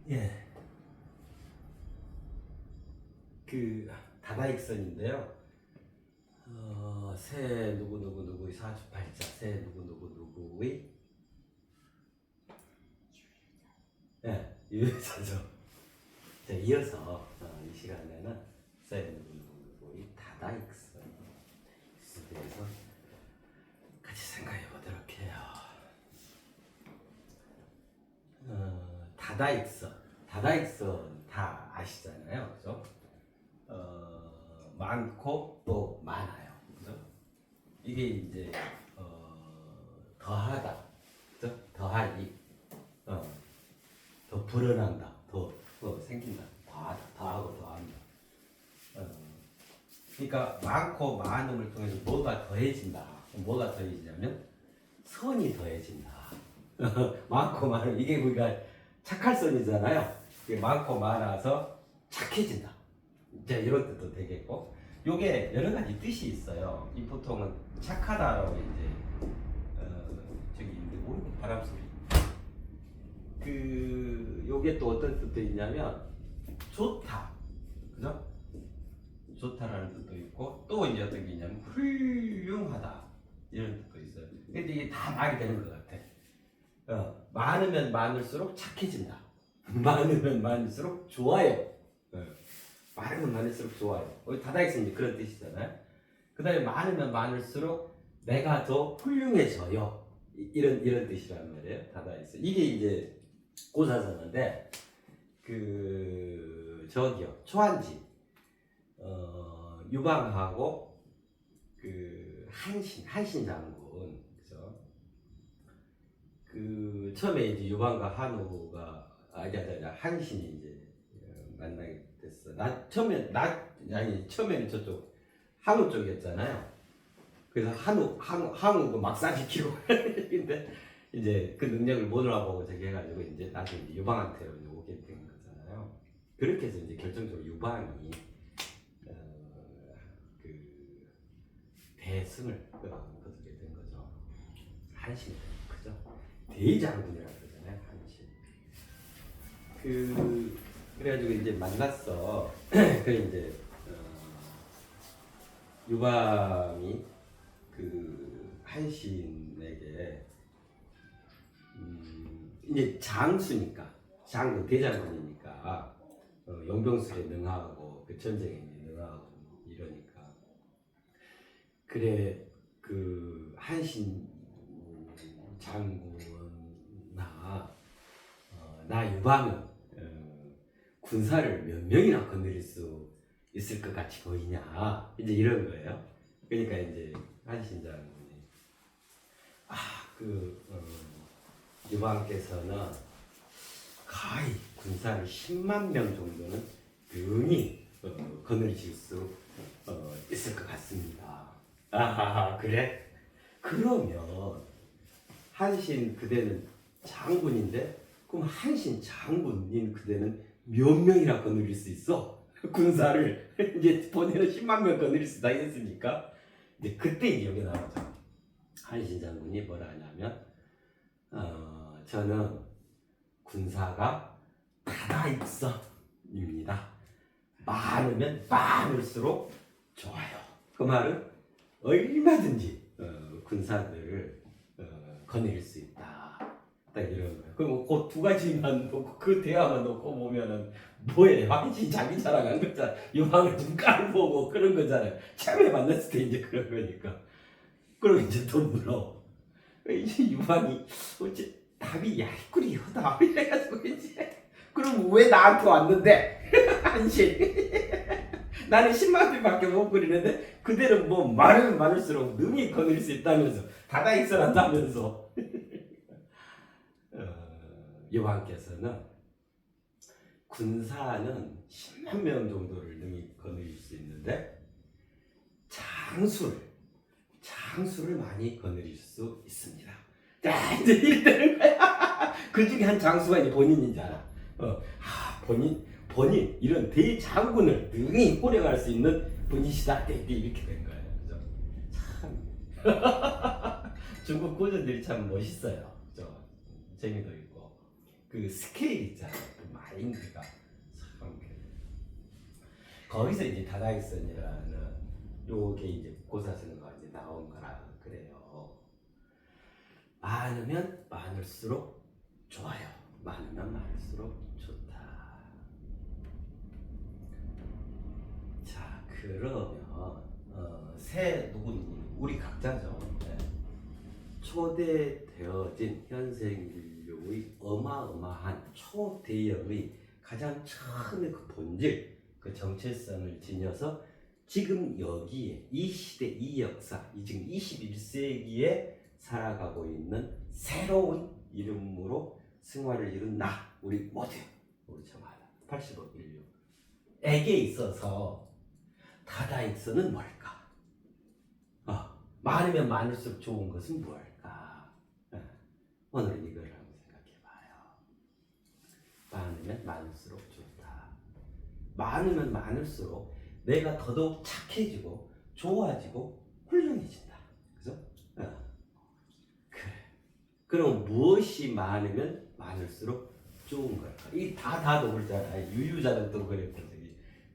예, 그 다다익선인데요. 새 누구누구누구의 사주팔자, 새 누구누구누구의 유효자죠. 자, 이어서 이 시간에는 새 누구누구누구의 다다익선에 대해서 같이 생각해 보도록 해요. 다다익선 다 아시잖아요, 그죠? 많고 또 많아요, 그죠? 이게 이제 더하다, 그죠? 더하기, 더 불어난다, 더 생긴다, 더하고 더한다. 그러니까 많고 많음을 통해서 뭐가 더해진다. 뭐가 더해지냐면 선이 더해진다. 많고 많음, 이게 우리가 착할 선이잖아요. 이게 많고 많아서 착해진다. 이제 이런 뜻도 되겠고, 요게 여러 가지 뜻이 있어요. 이 보통은 착하다라고 이제 저기 있는데 뭐 바람 소리. 요게 또 어떤 뜻도 있냐면 좋다, 그죠? 좋다라는 뜻도 있고, 또 이제 어떤 게 있냐면 훌륭하다 이런 뜻도 있어요. 근데 이게 다 말이 되는 것 같아. 많으면 많을수록 착해진다. 많으면 많을수록 좋아요. 많으면 많을수록 좋아요. 다다익선이 그런 뜻이잖아요. 그 다음에 많으면 많을수록 내가 더 훌륭해져요. 이런 뜻이란 말이에요. 다다익선. 이게 이제 고사선인데, 저기요, 초한지, 유방하고 한신 장군, 그죠? 처음에 이제 유방과 한우가 한신이 이제 만나게 됐어. 처음에는 저쪽 한우 쪽이었잖아요. 그래서 한우 막사시키고 근데 이제 그 능력을 못 알아보고 저기 해가지고 이제 나중에 유방한테 오게 된 거잖아요. 그렇게 해서 이제 결정적으로 유방이 대승을 거두게 된 거죠. 한신, 그죠? 대장군이라고 그러잖아요, 한신. 그래가지고 이제 만났어. 그 이제 유방이 한신에게 이제 장수니까, 대장군이니까 용병술에 능하고 전쟁에 능하고 이러니까, 그래 한신 장군나 나 유방은 군사를 몇 명이나 거느릴 수 있을 것 같이 보이냐, 이제 이런 거예요. 그러니까 이제 한신 장군이 유방께서는 거의 군사를 10만 명 정도는 능히 거느리실 수 있을 것 같습니다. 그래? 그러면 한신 그대는 장군인데, 그럼 한신 장군인 그대는 몇 명이나 거느릴 수 있어? 군사를 이제 본인은 10만 명 거느릴 수 있다 했으니까, 이제 그때 이제 여기 나오죠. 한신 장군이 뭐라 하냐면, 저는 군사가 다다익선입니다. 많으면 많을수록 좋아요. 그 말은 얼마든지 군사들을 거느릴 수 있다. 딱 이런 거예요. 그럼 그 두 가지만 놓고, 그 대화만 놓고 보면은 뭐해? 한신 자기 자랑한 거잖아. 유방을 좀 깔보고 그런 거잖아요. 처음에 만났을 때 이제 그런 거니까. 그럼 이제 또 물어. 이제 유방이 어째 답이 야리꾸리 하다 이래가지고 이제, 그럼 왜 나한테 왔는데? 한신. 나는 10만 명밖에 못 그리는데 그대는 뭐 많으면 많을수록 능히 거느릴 수 있다면서, 다다익선 한다면서. 여왕께서는 군사는 10만 명 정도를 능히 거느릴 수 있는데 장수를 많이 거느릴 수 있습니다. 자, 이제 이러는 거야. 그 중에 한 장수가 이제 본인인 줄 알아. 본인 이런 대장군을 능히 호령할 수 있는 분이시다. 이렇게 된 거예요. 그죠? 참 중국 고전들이 참 멋있어요. 그죠? 재미도 있고, 그 스케일 있잖아요. 인기가 참 거기서 이제 다다익선이라는 요게 이제 고사성어가 이제 나온 거라 그래요. 많으면 많을수록 좋아요. 많으면 많을수록 좋다. 자, 그러면 새 누구누구 우리 각자죠. 네. 초대되어진 현생 인류의 어마어마한 초대형의 가장 처음의 그 본질, 그 정체성을 지녀서 지금 여기에 이 시대, 이 역사, 이 지금 21세기에 살아가고 있는 새로운 이름으로 승화를 이룬 나, 우리 모두, 우리 정하나 85 인류에게 있어서 다다익선은 뭘까? 많으면 많을수록 좋은 것은 뭘까? 오늘은 이걸 한번 생각해봐요. 많으면 많을수록 좋다. 많으면 많을수록 내가 더더욱 착해지고 좋아지고 훌륭해진다. 그죠? 그래. 그럼 무엇이 많으면 많을수록 좋은 걸까? 이 다도 그러잖아. 유유자는 그랬던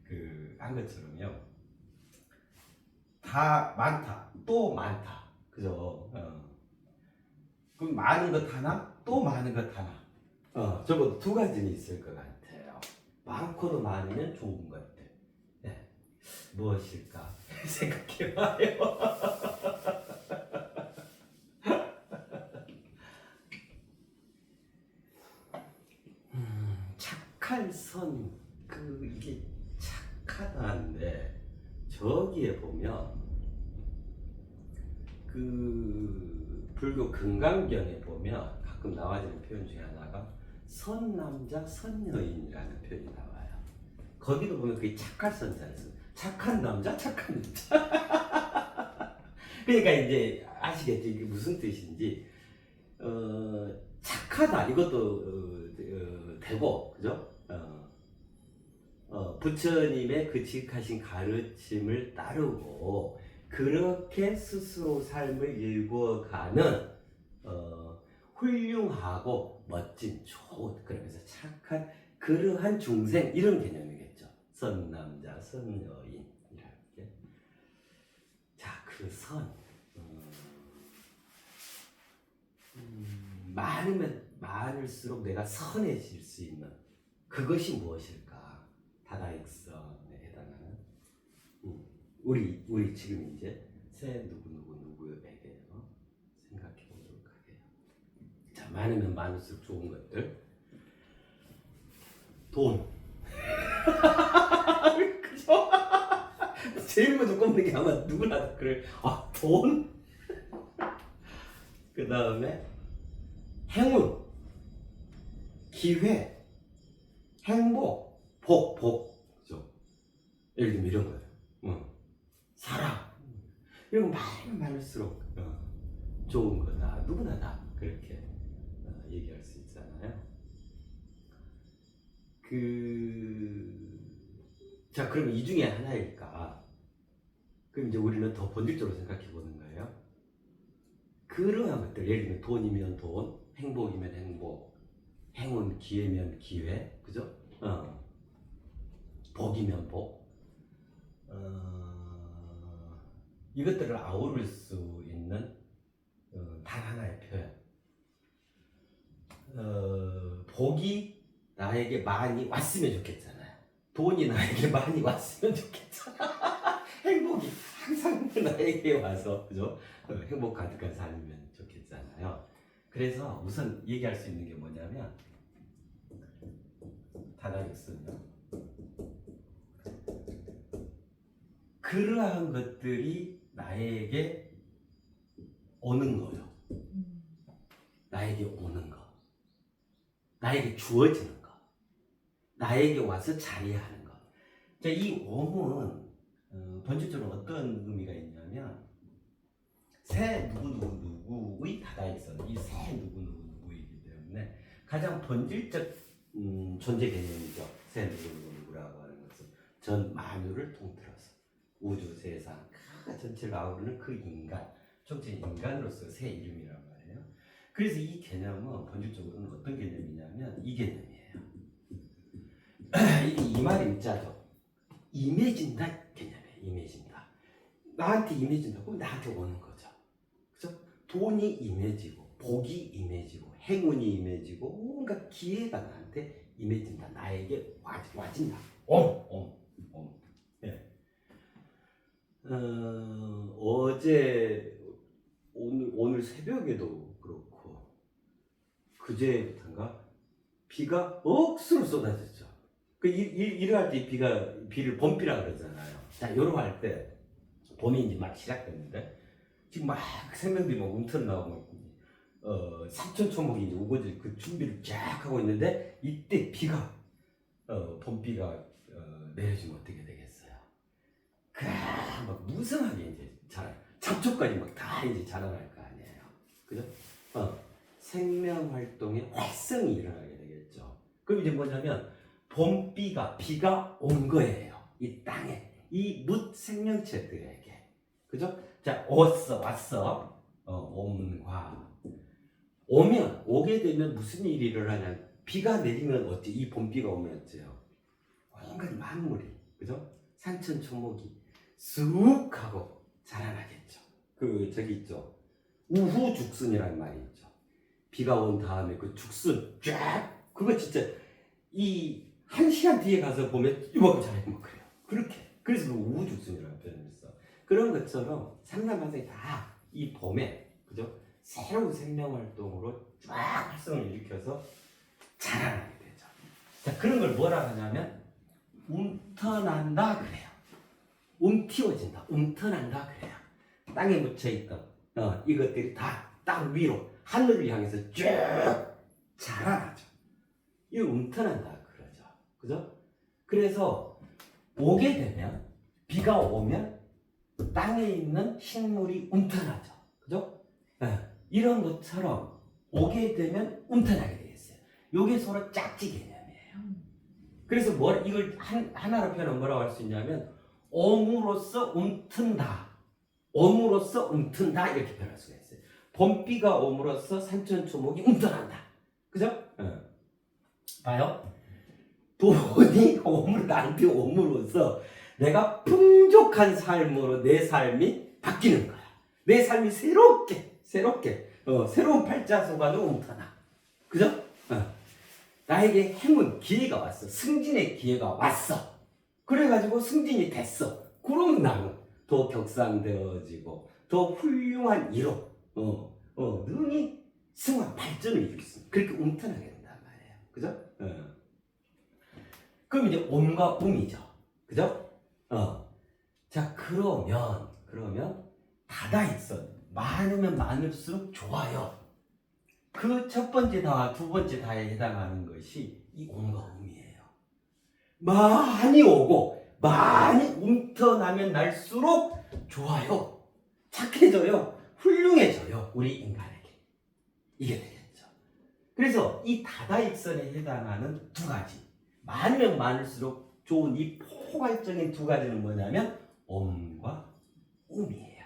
저기 한 것처럼요. 다 많다, 또 많다, 그죠? 그럼 많은 것 하나, 또 많은 것 하나. 적어도 두 가지는 있을 것 같아요. 많고도 많으면 좋은 것들. 네. 무엇일까? 생각해봐요. 착한 선, 이게 착하다는데, 저기에 보면 불교 금강경에 보면 가끔 나와지는 표현 중에 하나가 선남자 선여인이라는 표현이 나와요. 거기도 보면 그게 착할 선자를 써. 착한 남자 착한 여자. 그러니까 이제 아시겠죠? 이게 무슨 뜻인지. 착하다 이것도 되고, 그죠? 부처님의 그 지극하신 가르침을 따르고 그렇게 스스로 삶을 일구어가는 훌륭하고 멋진 좋은, 그러면서 착한 그러한 중생, 이런 개념이겠죠. 선남자 선여인 이렇게. 자, 그 선 많으면 많을수록 내가 선해질 수 있는 그것이 무엇일까? 다다익선에 해당하는 우리 지금 이제 새 누구에게 생각해 보도록 하게요. 자, 많으면 많을수록 좋은 것들. 돈. 그죠? 제일 먼저 꼽는 게 아마 누구나 그래. 돈. 그 다음에 행운, 기회, 행복, 복. 그죠? 예를 들면 이런 거예요. 사랑. 이런 거 많으면 많을수록 좋은 거다. 누구나 다 그렇게 얘기할 수 있잖아요. 자, 그럼 이 중에 하나일까? 그럼 이제 우리는 더 본질적으로 생각해 보는 거예요. 그러한 것들, 예를 들면 돈이면 돈, 행복이면 행복, 행운, 기회면 기회, 그죠? 복이면 복. 이것들을 아우를 수 있는 단 하나의 표현. 복이 나에게 많이 왔으면 좋겠잖아요. 돈이 나에게 많이 왔으면 좋겠잖아. 행복이 항상 나에게 와서, 그죠? 행복 가득한 삶이면 좋겠잖아요. 그래서 우선 얘기할 수 있는 게 뭐냐면, 다다익선요. 그러한 것들이 나에게 오는 거요. 나에게 오는 거. 나에게 주어지는 거. 나에게 와서 자리하는 거. 자, 이 옴은 본질적으로 어떤 의미가 있냐면, 새 누구의 다다익선, 이 새 누구이기 때문에 가장 본질적 존재 개념이죠. 새 누구라고 하는 것은 전 만유를 통틀어서 우주, 세상, 전체를 아우르는 그 인간, 전체 인간으로서 새 이름이란 말이에요. 그래서 이 개념은 본질적으로는 어떤 개념이냐면 이 개념이에요. 이게 이말 임자죠. 임해진다 개념이에요. 임해진다. 나한테 임해진다. 그럼 나한테 오는 거죠. 그죠? 돈이 임해지고 복이 임해지고 행운이 임해지고 온갖 기회가 나한테 임해진다. 나에게 와진다. 예. 어제 오늘 새벽에도 그렇고 그제부터인가 비가 억수로 쏟아졌죠. 그 일할 때 비를 봄비라 그러잖아요. 자, 요러 할 때 봄이 이제 막 시작됐는데 지금 막 생명들이 막 움터 나오고 삼천초목이 이제 우거질 그 준비를 쫙 하고 있는데 이때 비가 봄비가 내려지면 어떻게 되겠어요? 막 무성하게 이제 잡초까지 막 다 이제 자라날 거 아니에요. 그죠? 생명 활동에 활성이 일어나게 되겠죠. 그럼 이제 뭐냐면 비가 온 거예요. 이 땅에 이 뭇 생명체들에게. 그죠? 자, 왔어. 온과 오게 되면 무슨 일이 일어나냐? 비가 내리면 어째? 이 봄비가 오면 어째요? 온갖 만물이, 그죠? 산천초목이 쑥 하고 자라나겠죠. 저기 있죠. 우후죽순이라는 말이 있죠. 비가 온 다음에 그 죽순 쫙 그거 진짜 이 1시간 뒤에 가서 보면 이만큼 자라고 막 그래요. 그래서 그 우후죽순이라는 표현을 써. 그런 것처럼 삼남한상이 다 이 봄에, 그죠? 새로운 생명 활동으로 쫙 활성을 일으켜서 자라나게 되죠. 자, 그런 걸 뭐라 하냐면 움터난다 그래요. 움튀워진다, 움터난다 그래요. 땅에 묻혀있던 이것들이 다 땅 위로 하늘을 향해서 쭉 자라나죠. 이거 움터난다 그러죠. 그죠? 그래서 오게 되면 비가 오면 땅에 있는 식물이 움터나죠. 그죠? 이런 것처럼 오게 되면 움터나게 되겠어요. 요게 서로 짝지 개념이에요. 그래서 이걸 하나로 표현하면 뭐라고 할 수 있냐면 옴으로써 움튼다. 옴으로써 움튼다 이렇게 표현할 수가 있어요. 봄비가 옴으로써 산천초목이 움튼한다. 그죠? 봐요. 돈이 나한테 옴으로써 내가 풍족한 삶으로 내 삶이 바뀌는 거야. 내 삶이 새롭게 새로운 팔자소관으로 움트나. 그죠? 나에게 행운, 기회가 왔어. 승진의 기회가 왔어. 그래가지고 승진이 됐어. 그럼 나는 더 격상되어지고 더 훌륭한 일로 능히 승화 발전을 이룰 수 있습니다. 그렇게 움튼하게 된단 말이에요. 그죠? 그럼 이제 옴과 움이죠. 그죠? 자, 그러면 다다익선 많으면 많을수록 좋아요. 그 첫 번째 다와 두 번째 다에 해당하는 것이 이 옴과 움이에요. 많이 오고 많이 움터나면 날수록 좋아요. 착해져요. 훌륭해져요. 우리 인간에게. 이게 되겠죠. 그래서 이 다다익선에 해당하는 두 가지. 많으면 많을수록 좋은 이 포괄적인 두 가지는 뭐냐면 옴과 움이에요.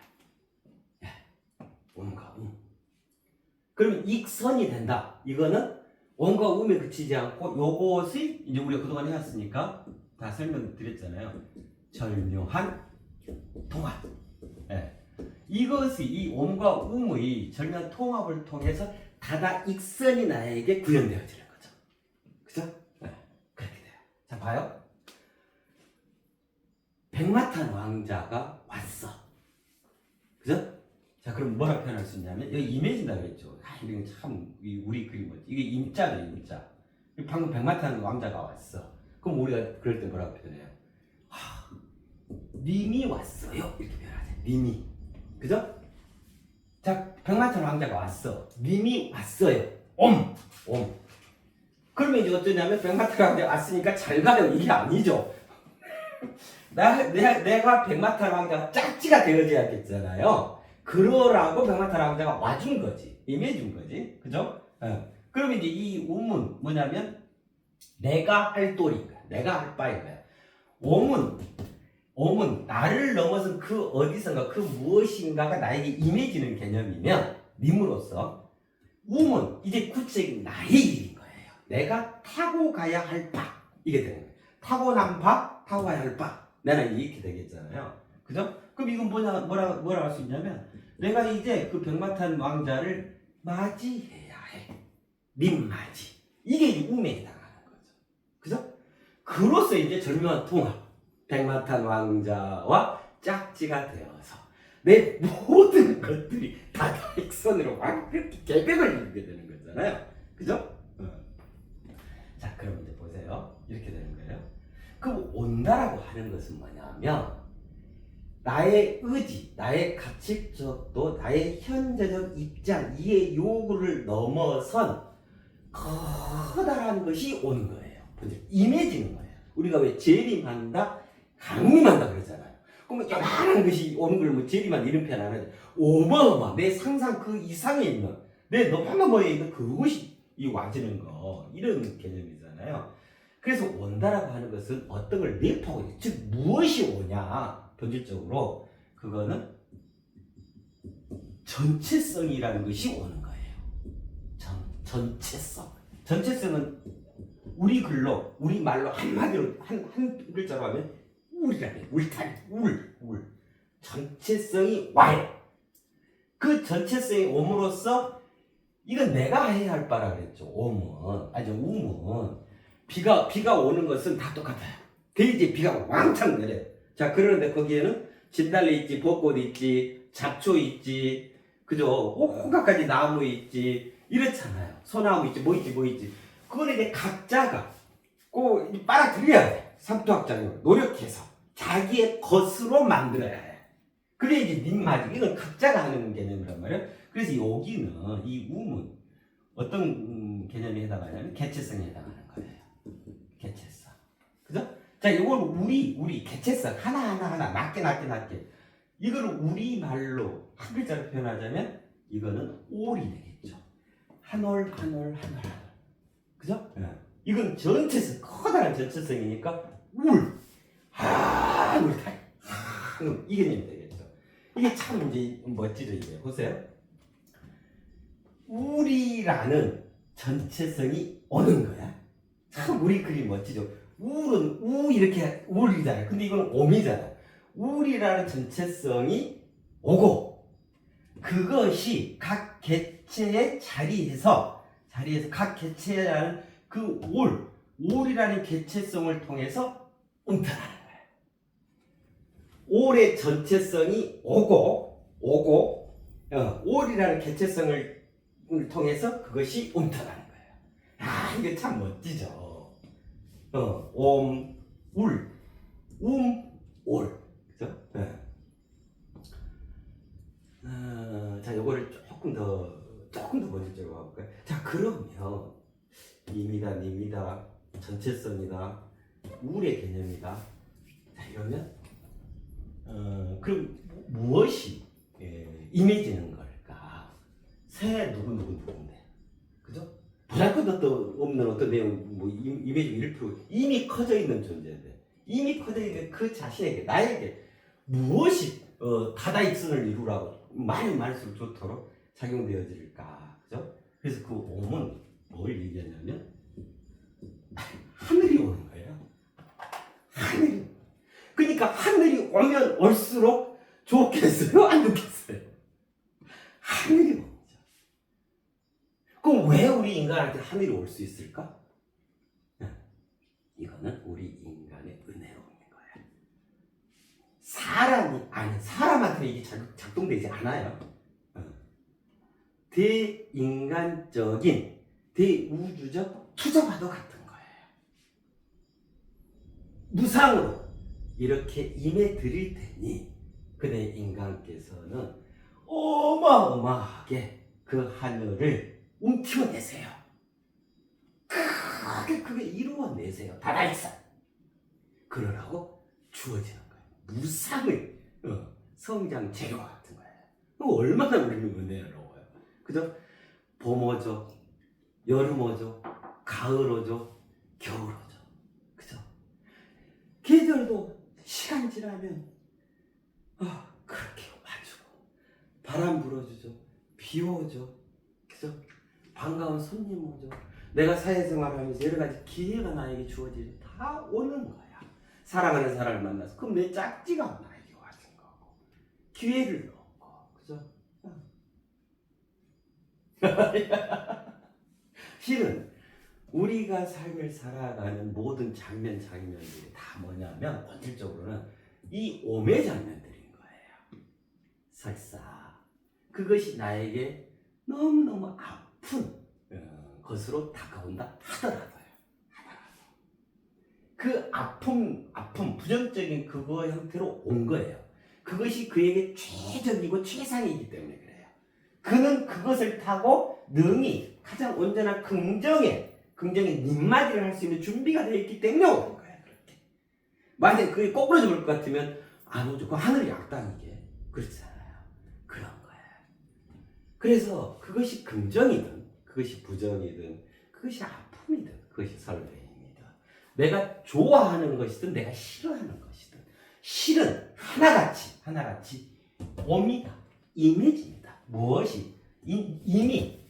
옴과 움. 그럼 익선이 된다. 이거는 옴과 움에 그치지 않고 요것이 이제 우리가 그동안 해왔으니까 다 설명드렸잖아요. 절묘한 통합. 이것이 이 옴과 움의 절묘한 통합을 통해서 다다익선이 나에게 구현되어지는 거죠. 그죠? 그렇게 돼요. 자, 봐요. 백마탄 왕자가 왔어. 그죠? 자, 그럼 뭐라 표현할 수 있냐면 여기 임해진다 그랬죠. 이건 참 우리 그림 이게 임자죠, 임자. 방금 백마탄 왕자가 왔어. 그럼 우리가 그럴 때 뭐라고 표현해요? 님이 왔어요. 이렇게 표현하죠. 님이. 그죠? 자, 백마탄 왕자가 왔어. 님이 왔어요. 옴. 그러면 이제 어쩌냐면 백마탄 왕자가 왔으니까 잘 가요. 이게 아니죠. 내가 백마탄 왕자가 짝지가 되어져야겠잖아요. 그러라고 백마탄 왕자가 와준 거지. 임해준 거지. 그죠? 그러면 이제 이 움은 뭐냐면 내가 할 도리인 거야. 내가 할 바인 거야. 옴은 나를 넘어선 그 어디선가 그 무엇인가가 나에게 임해지는 개념이면 님으로서 움은 이제 구체적인 나의 일인 거예요. 내가 타고 가야 할 바. 이게 되는 거예요. 타고난 바, 타고야 할 바. 나는 이렇게 되겠잖아요. 그죠? 그럼 이건 뭐라 할 수 있냐면, 내가 이제 그 백마탄 왕자를 맞이해야 해. 민맞이. 이게 이제 운명에 해당하는 거죠. 그죠? 그로써 이제 절묘한 통합. 백마탄 왕자와 짝지가 되어서 내 모든 것들이 다 백선으로 완벽히 계획을 이루게 되는 거잖아요. 그죠? 자, 그럼 이제 보세요. 이렇게 되는 거예요. 그럼 온다라고 하는 것은 뭐냐면, 나의 의지, 나의 가치적도, 나의 현재적 입장, 이해 요구를 넘어선 커다란 것이 오는 거예요. 임해지는 거예요. 우리가 왜 재림한다, 강림한다 그러잖아요. 그러면 요만한 것이 오는 걸 뭐 재림한 이런 표현 안 하죠. 어마어마, 내 상상 그 이상에 있는, 내 너무너무에 있는 그것이 이 와지는 거, 이런 개념이잖아요. 그래서 온다라고 하는 것은 어떤 걸 내포하고 있는, 즉 무엇이 오냐, 본질적으로 그거는 전체성이라는 것이 오는 거예요. 전체성. 전체성은 우리 글로, 우리 말로 한마디로 한 글자로 하면 울이라네. 울. 전체성이 와요. 그 전체성이 옴으로써 이건 내가 해야 할 바라 그랬죠. 음은 비가 오는 것은 다 똑같아요. 대지에 비가 왕창 내려요. 자, 그러는데 거기에는 진달래 있지, 벚꽃 있지, 잡초 있지, 그죠? 온갖 가지 나무 있지, 이렇잖아요. 소나무 있지, 뭐 있지. 그거는 이제 각자가 꼭 빨아들여야 돼. 삼투학장으로 노력해서 자기의 것으로 만들어야 해. 그래 이제 민마지. 이건 각자가 하는 개념이란 말이에요. 그래서 여기는 이 um은 어떤 개념에 해당하냐면 개체성에 해당하는 거예요. 개체성. 그죠? 자, 이걸 우리 개체성 하나 낮게 이거를 우리 말로 한 글자로 표현하자면 이거는 올이 되겠죠. 한 올. 그죠? 네. 이건 전체성, 커다란 전체성이니까 울. 이 개념이 되겠죠. 이게 참 이제 멋지죠, 이게. 보세요. 울이라는 전체성이 오는 거야. 참 우리 글이 멋지죠. 울은 이렇게 울이잖아요. 근데 이건 옴이잖아요. 울이라는 전체성이 오고, 그것이 각 개체의 자리에서 각 개체라는 그 올이라는 개체성을 통해서 움켜나는 거예요. 올의 전체성이 오고, 올이라는 개체성을 통해서 그것이 움켜나는 거예요. 이게 참 멋지죠. 올. 그죠? 네. 자, 요거를 조금 더 본질적으로 가볼까요? 자, 그러면 임이다, 전체성이다, 울의 개념이다. 자, 이러면 그럼 무엇이 임해지는 걸까? 새 누군데, 그죠? 보잘것도 없는 어떤 내용, 뭐 임해지고 1% 이미 커져 있는 존재인데, 이미 커져 있는 그 자신에게, 나에게 무엇이 다다익선을 이루라고 많을수록 좋도록 작용되어질까, 그죠? 그래서 그 옴은 뭘 얘기하냐면 하늘이 오는 거예요. 하늘이. 그러니까 하늘이 오면 올수록 좋겠어요? 안 좋겠어요? 하늘이 오죠. 그럼 왜 우리 인간한테 하늘이 올 수 있을까? 이거는 우리 인간의 은혜로 오는 거예요. 사람한테 이게 작동되지 않아요. 대인간적인, 대우주적 투자와도 같은 거예요. 무상으로 이렇게 임해 드릴 테니 그대 인간께서는 어마어마하게 그 하늘을 움켜내세요. 크게 이루어내세요. 다다익선. 그러라고 주어지는 거예요. 무상의 성장 재료와 같은 거예요. 얼마나 우리는 은혜로워요. 그죠? 봄 오죠, 여름 오죠, 가을 오죠, 겨울 오죠. 그죠? 계절도 시간 지나면 그렇게 와주고, 바람 불어주죠, 비 오죠, 그죠? 반가운 손님 오죠, 내가 사회생활하면서 여러 가지 기회가 나에게 주어지죠. 다 오는 거야. 사랑하는 사람을 만나서 그럼 내 짝지가 나에게 와준 거고 기회를 넣고 그죠? 실은 우리가 삶을 살아가는 모든 장면들이 다 뭐냐면 본질적으로는 이 오매 장면들인 거예요. 설사 그것이 나에게 너무너무 아픈 것으로 다가온다 하더라도요. 그 아픔 부정적인 그거 형태로 온 거예요. 그것이 그에게 최적이고 최상이기 때문에 그래요. 그는 그것을 타고 능히 가장 온전한 긍정의 님맞이를 할 수 있는 준비가 되어 있기 때문에 오는 거예요. 그렇게. 만약에 그게 꼬꾸라져 볼 것 같으면 안 오죠. 그 하늘이 약당이게 그렇잖아요. 그런 거예요. 그래서 그것이 긍정이든 그것이 부정이든 그것이 아픔이든 그것이 설레임이든 내가 좋아하는 것이든 내가 싫어하는 것이든 실은 하나같이 옵니다. 이미지입니다. 무엇이? 이미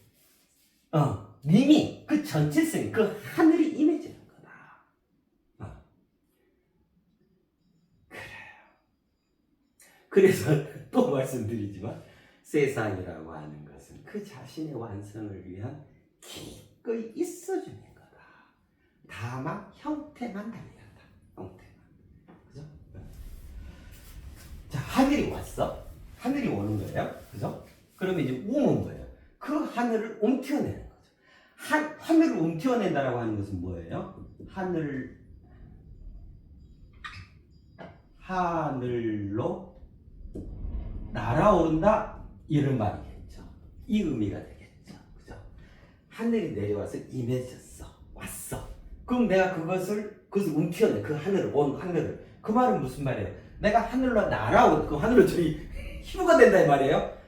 그 전체성이 그 하늘이 임해지는 거다. 그래요. 그래서 또 말씀드리지만 세상이라고 하는 것은 그 자신의 완성을 위한 기꺼이 있어주는 거다. 다만 형태만 달리한다. 형태만. 그죠? 자, 하늘이 왔어. 하늘이 오는 거예요. 그죠? 그러면 이제 우는 거예요. 그 하늘을 움켜내는 거죠. 하늘을 움켜낸다라고 하는 것은 뭐예요? 하늘로 날아오른다 이런 말이겠죠. 이 의미가 되겠죠. 그죠? 하늘이 내려와서 임해졌어. 왔어. 그럼 내가 그것을 움켜내. 그 하늘을 온 하늘을. 그 말은 무슨 말이에요? 내가 하늘로 날아오는 그 하늘로 저기 희부가 된다 이 말이에요.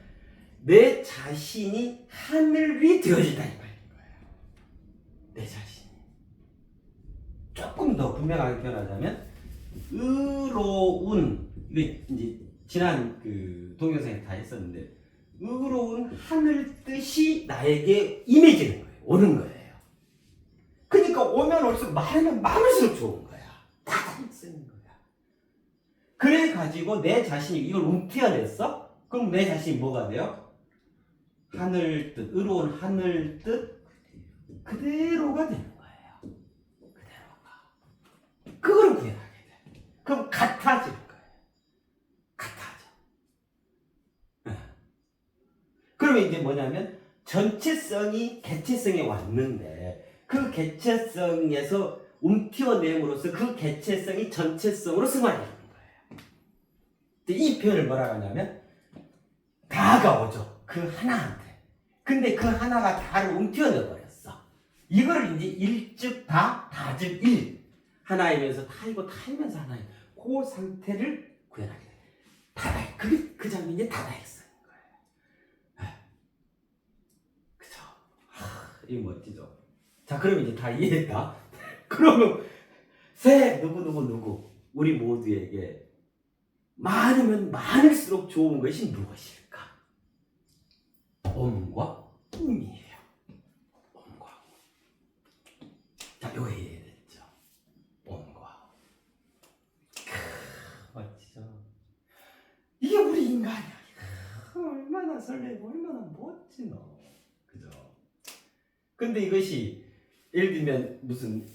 내 자신이 하늘 위 되어진다 이 말인 거예요. 내 자신이. 조금 더 분명하게 표현하자면 의로운 이게 이제 지난 그 동영상에 다 했었는데 의로운 하늘 뜻이 나에게 임해지는 거예요. 오는 거예요. 그러니까 오면 올수록 많으면 많을수록 좋은 거야. 다 쓰는 거야. 그래 가지고 내 자신이 이걸 움켜냈어? 그럼 내 자신이 뭐가 돼요? 하늘 뜻, 의로운 하늘 뜻 그대로가 되는 거예요. 그대로가. 그걸 구현하게 돼. 그럼 같아질 거예요. 같아져. 그러면 이제 뭐냐면 전체성이 개체성에 왔는데 그 개체성에서 움켜냄으로써 그 개체성이 전체성으로 승화되는 거예요. 이 표현을 뭐라고 하냐면 다가오죠. 그 하나한테. 근데 그 하나가 다를 움켜내버렸어. 이거를 이제 일즉 다즉 일. 하나이면서 타이고 타이면서 하나이. 그 상태를 구현하게 돼. 다다이. 그 장면이 다다이였어요. 그죠? 이거 멋지죠? 자, 그럼 이제 다 이해했다. 그러면 누구 우리 모두에게 많으면 많을수록 좋은 것이 무엇일까? 엄과 꿈이에요. 엄과 꿈. 자, 요거 이해됐죠? 엄과 멋지죠? 이게 우리 인간이야. 얼마나 설레고 얼마나 멋지노. 그죠? 근데 이것이 예를 들면 무슨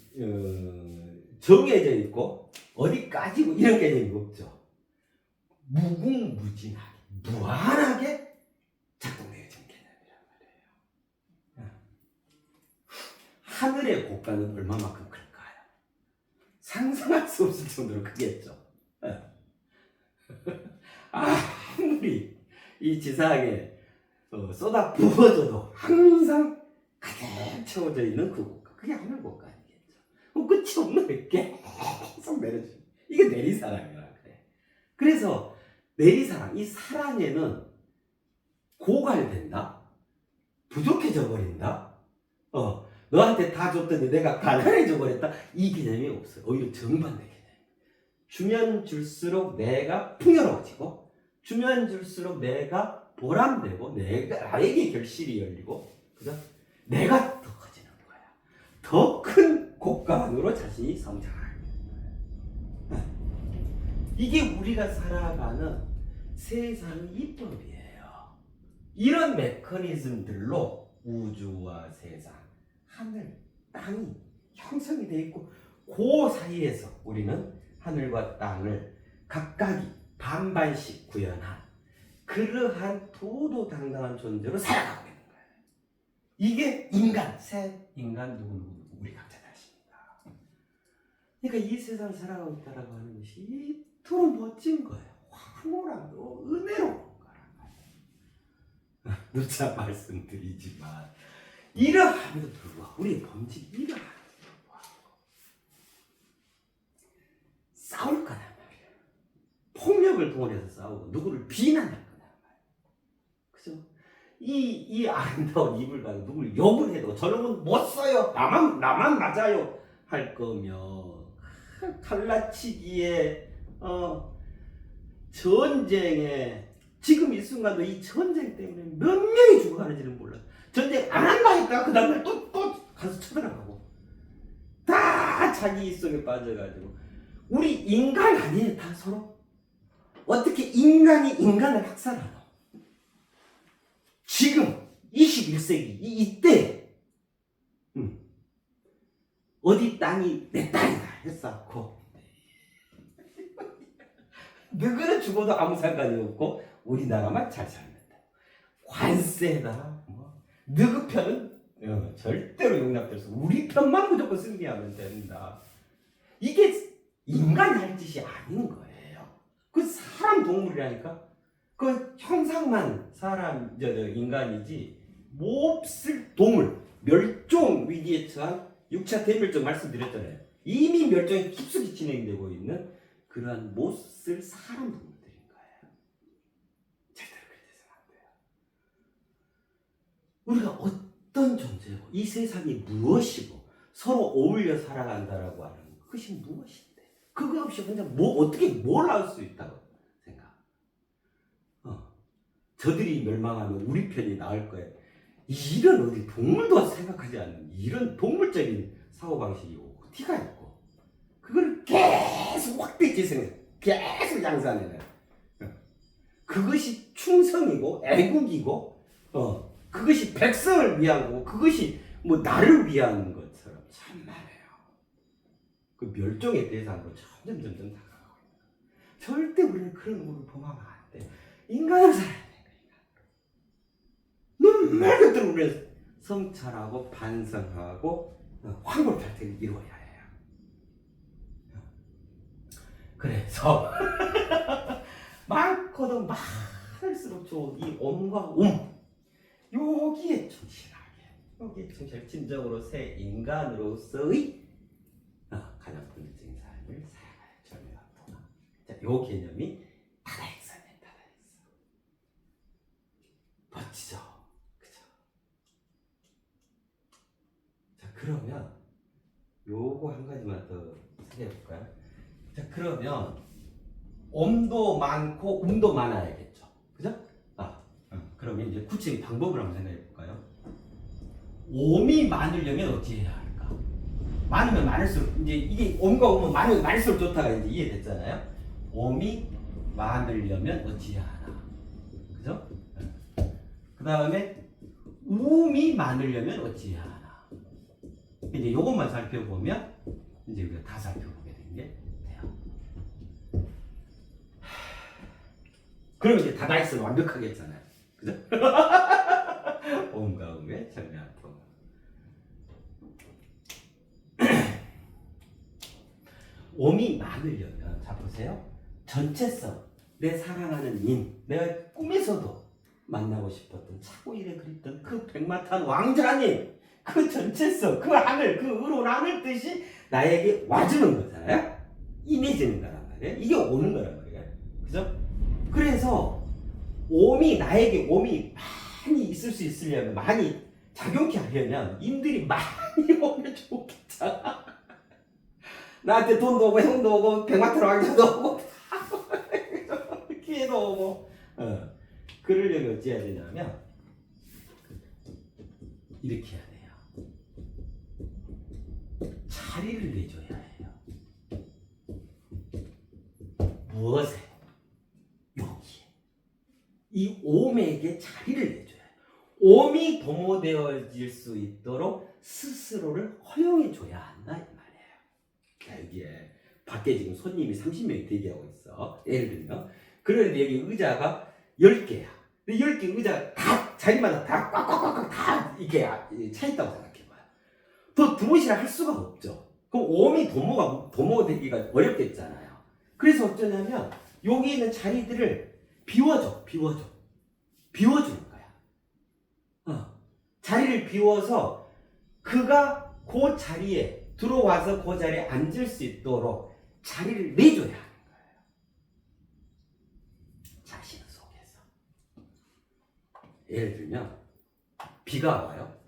정해져 있고 어디까지고 이런 개념이 없죠. 무궁무진하게 무한하게 작동되어진 개념이란 말이에요. 하늘의 고가는 얼마만큼 클까요? 상상할 수 없을 정도로 크겠죠. 아무리 이 지상에 쏟아 부어져도 항상 가득 채워져 있는 그 고가, 그게 하늘 고가 아니겠죠. 끝이 없는 게 계속 내려지고 이게 내리사랑이라 그래. 그래서 내리사랑, 이 사랑에는 고갈된다, 부족해져 버린다, 너한테 다 줬더니 내가 가난해져 버렸다, 이 개념이 없어요. 오히려 정반대 개념. 주면 줄수록 내가 풍요로워지고, 주면 줄수록 내가 보람되고, 나에게 결실이 열리고, 그죠? 내가 더 커지는 거야. 더 큰 곳간으로 자신이 성장하게 되는 거예요. 이게 우리가 살아가는 세상의 이법이에요. 이런 메커니즘들로 우주와 세상, 하늘, 땅이 형성이 되어 있고 그 사이에서 우리는 하늘과 땅을 각각이 반반씩 구현한 그러한 도도당당한 존재로 살아가고 있는 거예요. 이게 인간, 새 인간 누구누구 우리 각자 자신입니다. 그러니까 이 세상을 살아가고 있다고 하는 것이 이토록 멋진 거예요. 황홀하고 은혜로운 거란 말이에요. 누차 말씀드리지만 이러함에도 불구하고 우리의 범칙이 이러함에도 불구하고 싸울 거란 말이에요. 폭력을 동원해서 싸우고 누구를 비난할 거란 말이에요. 그죠? 이 아름다운 입을 가지고 누굴 욕을 해도 저놈은 못 써요. 나만 맞아요. 할 거면 갈라치기에 전쟁에 지금 이 순간도 이 전쟁 때문에 몇 명이 죽어가는지는 몰라. 전쟁 안 한다 했다가 그 다음에 또 가서 쳐들어가고 다 자기 속에 빠져가지고 우리 인간 아니에요. 다 서로 어떻게 인간이 인간을 학살하노? 지금 21세기 이때 어디 땅이 내 땅이다 했었고 누구는 죽어도 아무 상관이 없고 우리나라만 잘 살는다. 관세다 누구 편은 절대로 용납될 수 없고 우리 편만 무조건 승리하면 된다. 이게 인간이 할 짓이 아닌 거예요. 그 사람 동물이라니까. 그 형상만 사람 인간이지 몹쓸 동물 멸종 위기에 처한 6차 대멸종 말씀드렸잖아요. 이미 멸종이 깊숙이 진행되고 있는 그러한 못쓸 사람 동물들인 거예요. 절대로 그렇게 돼서는 안 돼요. 우리가 어떤 존재고 이 세상이 무엇이고 서로 어울려 살아간다라고 하는 그것이 무엇인데 그거 없이 혼자 어떻게 뭘 할 수 있다고 생각. 저들이 멸망하면 우리 편이 나을 거예요. 이런 어디 동물도 생각하지 않는 이런 동물적인 사고방식이 어디가 있고 그걸 계속 확대지승해 계속 양산해요. 그것이 충성이고 애국이고 그것이 백성을 위한 거고 그것이 뭐 나를 위한 것처럼 참말해요. 그 멸종의 대상으로 점점 다가가고 있는 절대 우리는 그런 모습을 범하면 안 돼. 인간은 살아야 돼. 눈물 곁으로 우리는 성찰하고 반성하고 황홀탈퇴를 이루어야 해요. 그래서 많고도 많을수록 좋은 이 엄과 여기에 충실하게 진정으로 새 인간으로서의 가장 본질적인 삶을 살아가야 절묘한 도나. 자, 요 개념이 다다익선이에요. 멋지죠? 그죠? 자, 그러면 요거 한 가지만 더 소개해볼까요? 자, 그러면 엄도 많고 음도 많아야겠죠. 그죠? 그러면 이제 구체적인 방법을 한번 생각해 볼까요? 옴이 많으려면 어찌 해야 할까? 많으면 많을수록 이제 이게 옴과 음은 많으면 많을수록 좋다가 이제 이해됐잖아요. 옴이 많으려면 어찌 해야 하나? 그죠? 그 다음에 음이 많으려면 어찌 해야 하나? 이제 이것만 살펴보면 이제 우리가 다 살펴보게 된 게 돼요. 그러면 이제 다다익선 완벽하게 했잖아요. 그죠? 옴과 음의 절묘한 통. 옴이 많으려면 자 보세요. 전체성, 내 사랑하는 인, 내가 꿈에서도 만나고 싶었던 차고 일에 그렸던 그 백마탄 왕자님, 그 전체성, 그 하늘, 그 의로운 하늘 뜻이 나에게 와주는 거잖아요. 임해지는 거란 말이에요. 이게 오는 거란 말이에요. 그죠? 그래서 나에게 옴이 많이 있을 수 있으려면, 많이 작용케 하려면 인들이 많이 오면 좋겠잖아. 나한테 돈도 오고 형도 오고 백마탄 왕자도 오고 기회도 오고. 그러려면 어찌 해야 되냐면 이렇게 해야 돼요. 자리를 내줘야 해요. 무엇에? 여기에. 이 옴에게 자리를 내줘야 해요. 옴이 도모되어질 수 있도록 스스로를 허용해줘야 한다 이 말이에요. 자, 여기에 밖에 지금 손님이 30명이 대기하고 있어. 예를 들면 그런데 여기 의자가 10개야. 근데 10개 의자가 다 자리마다 다 꽉꽉꽉꽉 다 이렇게 차 있다고 생각해봐요. 더 드무시라 할 수가 없죠. 그럼 옴이 도모되기가 어렵겠잖아요. 그래서 어쩌냐면 여기 있는 자리들을 비워주는 거야. 자리를 비워서 그가 그 자리에 들어와서 그 자리에 앉을 수 있도록 자리를 내줘야 하는 거예요. 자신 속에서. 예를 들면 비가 와요.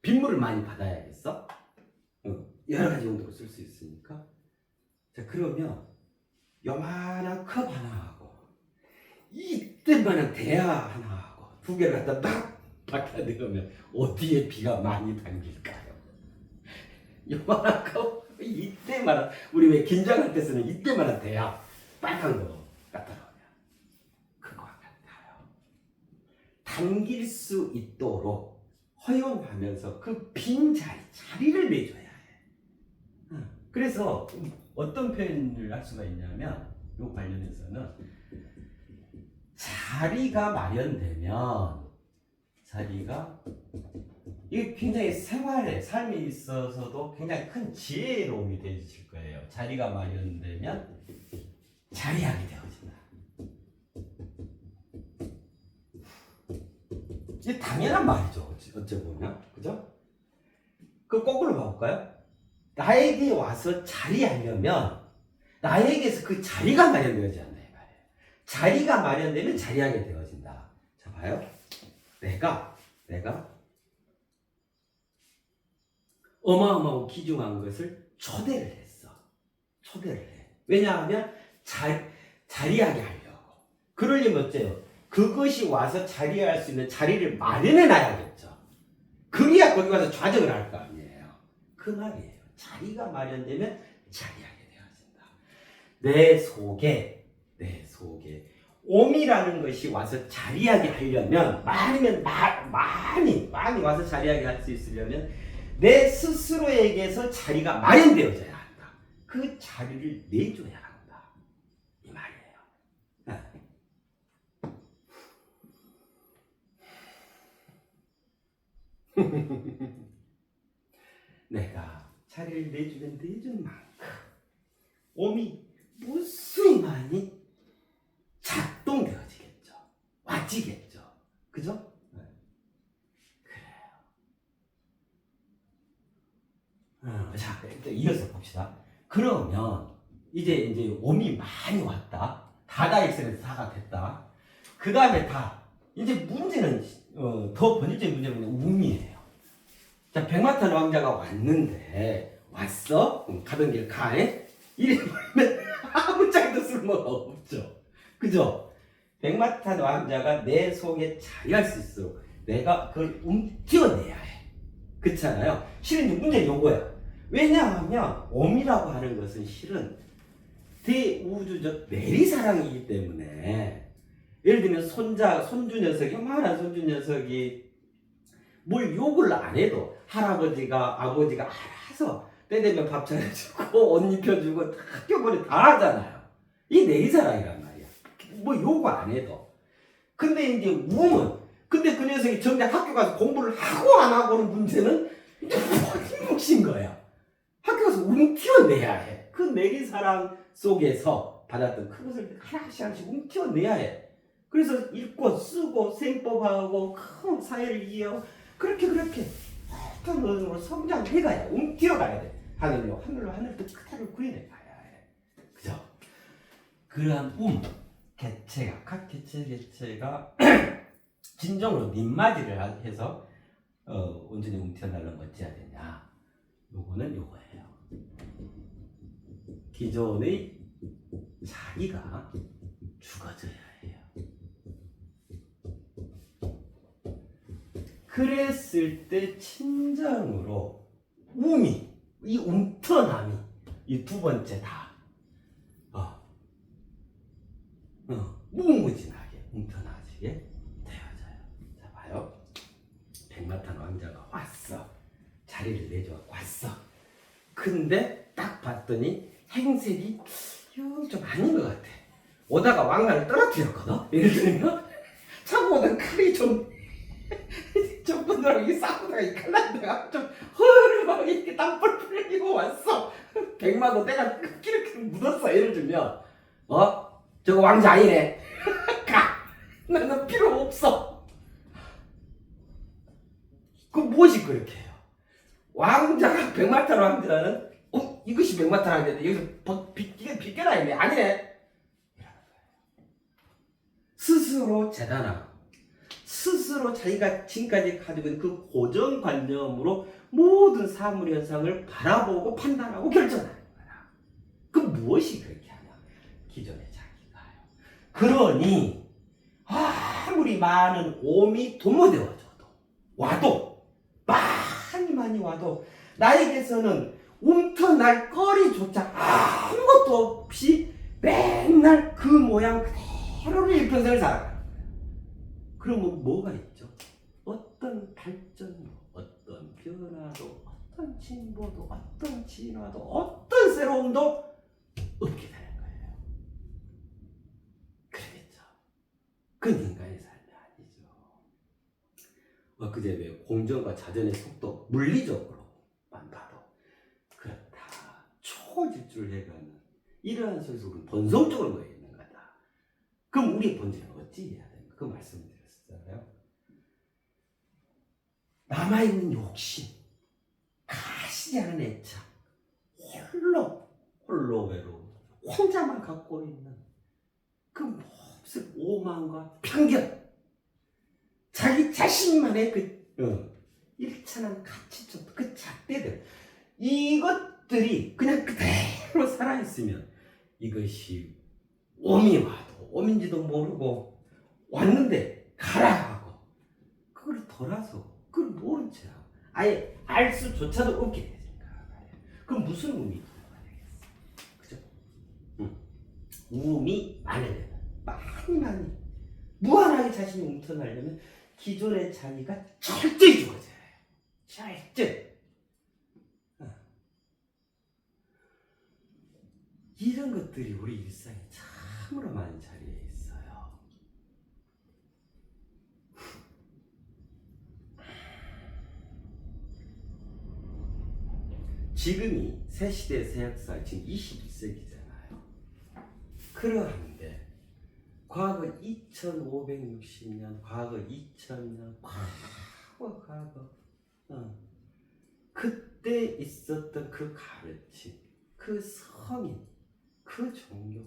빗물을 많이 받아야겠어? 여러 가지 용도로 쓸 수 있으니까. 자, 그러면 요만한 컵 하나 하고 이때만한 대야 하나 하고 두 개를 갖다 딱 밖에 넣으면 어디에 비가 많이 담길까요? 요만한 컵 이때만한, 우리 왜 긴장할 때 쓰는 이때만한 대야 빨간 거 갖다 놓으면 그거와 같아요. 담길 수 있도록 허용하면서 그 빈 자리를 내줘야 해. 그래서 어떤 표현을 할 수가 있냐면 이 관련해서는 자리가 마련되면 이게 굉장히 삶에 있어서도 굉장히 큰 지혜로움이 되실 거예요. 자리가 마련되면 자리하게 되어진다. 이게 당연한 말이죠. 어째 보면. 그죠? 그 거꾸로 봐볼까요? 나에게 와서 자리하려면 나에게서 그 자리가 마련되어야지 않나 이 말이에요. 자리가 마련되면 자리하게 되어진다. 자, 봐요. 내가 어마어마하고 귀중한 것을 초대를 했어. 초대를 해. 왜냐하면 자리하게 하려고. 그러려면 어째요? 그것이 와서 자리할 수 있는 자리를 마련해 놔야겠죠. 그래야 거기 와서 좌정을 할 거 아니에요. 그 말이에요. 자리가 마련되면 자리하게 되어진다. 내 속에 옴이라는 것이 와서 자리하게 하려면 많이 와서 자리하게 할 수 있으려면 내 스스로에게서 자리가 마련되어져야 한다. 그 자리를 내줘야 한다. 이 말이에요. 내가 자리를 내주는 만큼 옴이 무수히 많이 작동되어지겠죠. 와지겠죠. 그죠? 네. 그래요. 자, 이어서 봅시다. 그러면 이제 옴이 많이 왔다. 다다익선에서 다가 됐다. 그 다음에 이제 문제는 더 본질적인 문제는 um이에요. 자, 백마탄 왕자가 왔어? 가던 길 가에 이래버리면 아무 짝에도 쓸모가 없죠. 그죠? 백마탄 왕자가 내 속에 자리할 수 있도록 내가 그걸 움켜내야 해. 그렇잖아요. 실은 이제 문제는 요거야. 왜냐하면 옴이라고 하는 것은 실은 대우주적 내리사랑이기 때문에, 예를 들면 손주 녀석이, 요만한 손주 녀석이 뭘 욕을 안 해도 할아버지가 아버지가 알아서 때 되면 밥 차려주고 옷 입혀주고 학교벌이 다 하잖아요. 이 내리사랑이란 말이야. 뭐 욕을 안 해도. 근데 이제 근데 그 녀석이 정작 학교 가서 공부를 하고 안 하고는 문제는 이제 본인 몫인 거야. 학교 가서 움켜내야 해. 그 내리사랑 속에서 받았던 그것을 하나씩 움켜내야 해. 그래서 읽고 쓰고 생법하고 큰 사회를 이해하고 그렇게 어떤 것으로 성장해가야 움켜가야 돼. 하늘로 그대로 구해내 가야 해. 그죠? 그러한 개체가 각 개체가 진정으로 님맞이를 해서 온전히 움켜날려면 어찌해야 되냐? 요거는 요거예요. 기존의 자기가 죽어져야 해요. 그랬을 때 친정으로 음이, 이 움터남이 이 두 번째 다 무궁무진하게 움터나지게 되어져요. 자, 봐요. 백마탄 왕자가 왔어. 자리를 내줘 왔어. 근데 딱 봤더니 행색이 좀 아닌 것 같아. 오다가 왕관을 떨어뜨렸거든. 예를 들면 차고 오던 칼이 좀 분들하고 싸우다가 이 칼날다가 좀 막 이렇게 땀불 흘리고 왔어. 백마도 때가 이렇게 묻었어. 예를 들면 저거 왕자 아니네. 가. 나는 필요 없어. 그 무엇이 그렇게 해요? 왕자가 백마탄 왕자는 이것이 백마탄 왕자인데 여기서 비껴라 했네. 아니네. 스스로 재단하고 스스로 자기가 지금까지 가지고 있는 그 고정관념으로 모든 사물 현상을 바라보고 판단하고 결정하는 거야. 그 무엇이 그렇게 하냐? 기존의 자기가요. 그러니 아무리 많은 오미 도모되어져도 와도 많이 와도 나에게서는 움터날 거리조차 아무것도 없이 맨날 그 모양 그대로를 일평생을 살아가는 거야. 그러면 뭐가 있죠? 어떤 발전도, 어떤 변화도, 어떤 진보도, 어떤 진화도, 어떤 새로움도 없게 되는 거예요. 그러겠죠. 그건 인간의 삶이 아니죠. 엊그제 왜 공전과 자전의 속도 물리적으로만 봐도 그렇다. 초질주해가는 이러한 속에서 본성적으로 놓여 있는 거다. 그럼 우리의 본질은 어찌 해야 되는가? 그 말씀을 드렸잖아요. 남아있는 욕심, 가시지 않은 애착, 홀로 외로움, 혼자만 갖고 있는 그 몹쓸 오만과 편견, 자기 자신만의 그 일천한 가치점, 그 잣대들, 이것들이 그냥 그대로 살아있으면 이것이 오미 와도 오민지도 모르고 왔는데 가라 하고 그걸 돌아서 그걸 모른 채 하고 아예 알 수조차도 없게 되니까 그럼 무슨 의미 있는 되겠어? 그죠? 우음이 많으려면 많이 무한하게 자신이 움터나려면 기존의 자기가 철저히 죽어져야 해요. 철저히. 이런 것들이 우리 일상에 참으로 많은 자리에 있어요. 지금이 새시대 새역사 지금 21세기잖아요. 그러한데 과거 2560년, 과거 2000년, 과거 그때 있었던 그 가르침, 그 성인, 그 종교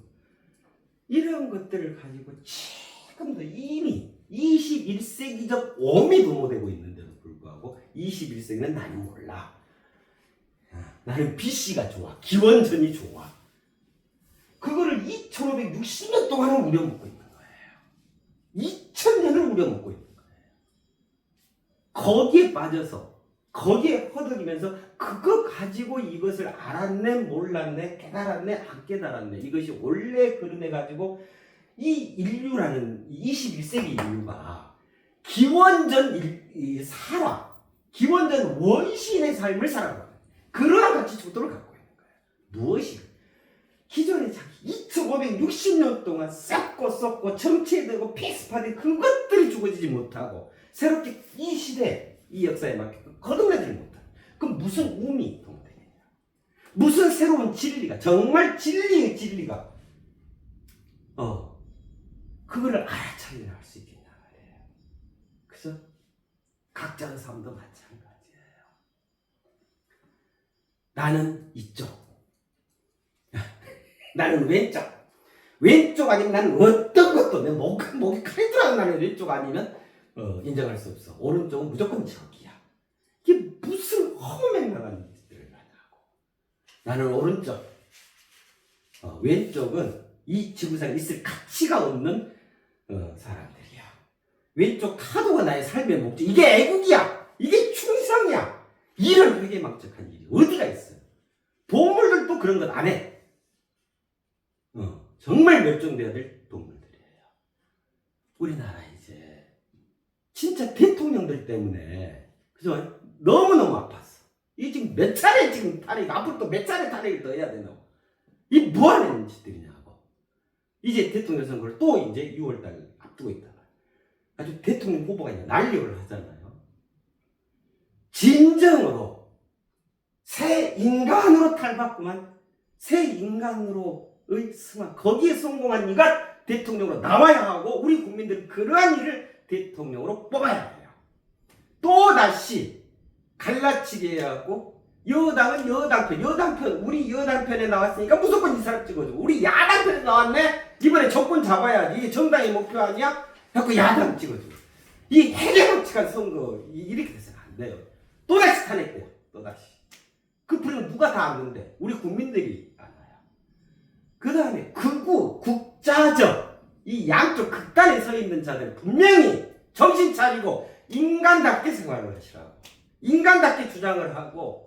이런 것들을 가지고 지금도 이미 21세기적 오미 도모되고 있는데도 불구하고 21세기는 나는 몰라. 나는 BC가 좋아. 기원전이 좋아. 그거를 2560년 동안은 우려먹고 있는 거예요. 2000년을 우려먹고 있는 거예요. 거기에 빠져서 거기에 허덕이면서 그거 가지고 이것을 알았네 몰랐네 깨달았네 안 깨달았네 이것이 원래 그름해 가지고 이 인류라는 21세기 인류가 기원전 기원전 원시인의 삶을 살아가는 그러한 가치 척도를 갖고 있는 거예요. 무엇이? 기존의 자기 2560년 동안 썩고 정체되고 피스파된 그것들이 죽어지지 못하고 새롭게 이 시대 이 역사에 맞게 거듭나지 못하는 그럼 무슨 우미 동되겠냐? 무슨 새로운 진리가 정말 진리의 진리가 그거를 알아차리려 할 수 있겠냐 말이에요. 그래서 각자의 삶도 마찬가지예요. 나는 이쪽 나는 왼쪽 아니면 나는 어떤 것도 내 목에 칼이 들어가는 나는 왼쪽 아니면 인정할 수 없어. 오른쪽은 무조건 적이야. 이게 무슨 허무맹랑한 짓들을 하냐고. 나는 오른쪽 왼쪽은 이 지구상에 있을 가치가 없는 사람들이야. 왼쪽 타도가 나의 삶의 목적. 이게 애국이야. 이게 충성이야. 이런 회개망측한 일이 어디가 있어요? 동물들도 그런 것 안 해. 정말 멸종돼야 될 동물들이에요. 우리나라 이제 진짜 대통령들 때문에 그죠? 너무너무 아팠어. 이 지금 몇 차례 지금 탄핵, 앞으로 또 몇 차례 탄핵을 더 해야 되나? 이 뭐하는 짓들이냐고. 이제 대통령 선거를 또 이제 6월달 앞두고 있다. 아주 대통령 후보가 이제 난리를 하잖아요. 진정으로 새 인간으로 탈바꿈한 새 인간으로의 승화, 거기에 성공한 이가 대통령으로 나와야 하고 우리 국민들은 그러한 일을 대통령으로 뽑아야 해요. 또다시 갈라치게 해갖고 여당은 여당 편, 우리 여당 편에 나왔으니까 무조건 이 사람 찍어주고 우리 야당 편에 나왔네? 이번에 정권 잡아야지. 이게 정당의 목표 아니야? 자꾸 야당 찍어주고. 이 해괴망측한 선거 이렇게 돼서는 안 돼요. 또다시 탄핵돼요. 또다시. 그 불은 누가 다 안는데? 우리 국민들이 안아요. 그 다음에 극우, 국자적 이 양쪽 극단에 서 있는 자들 분명히 정신 차리고 인간답게 생활을 하시라고. 인간답게 주장을 하고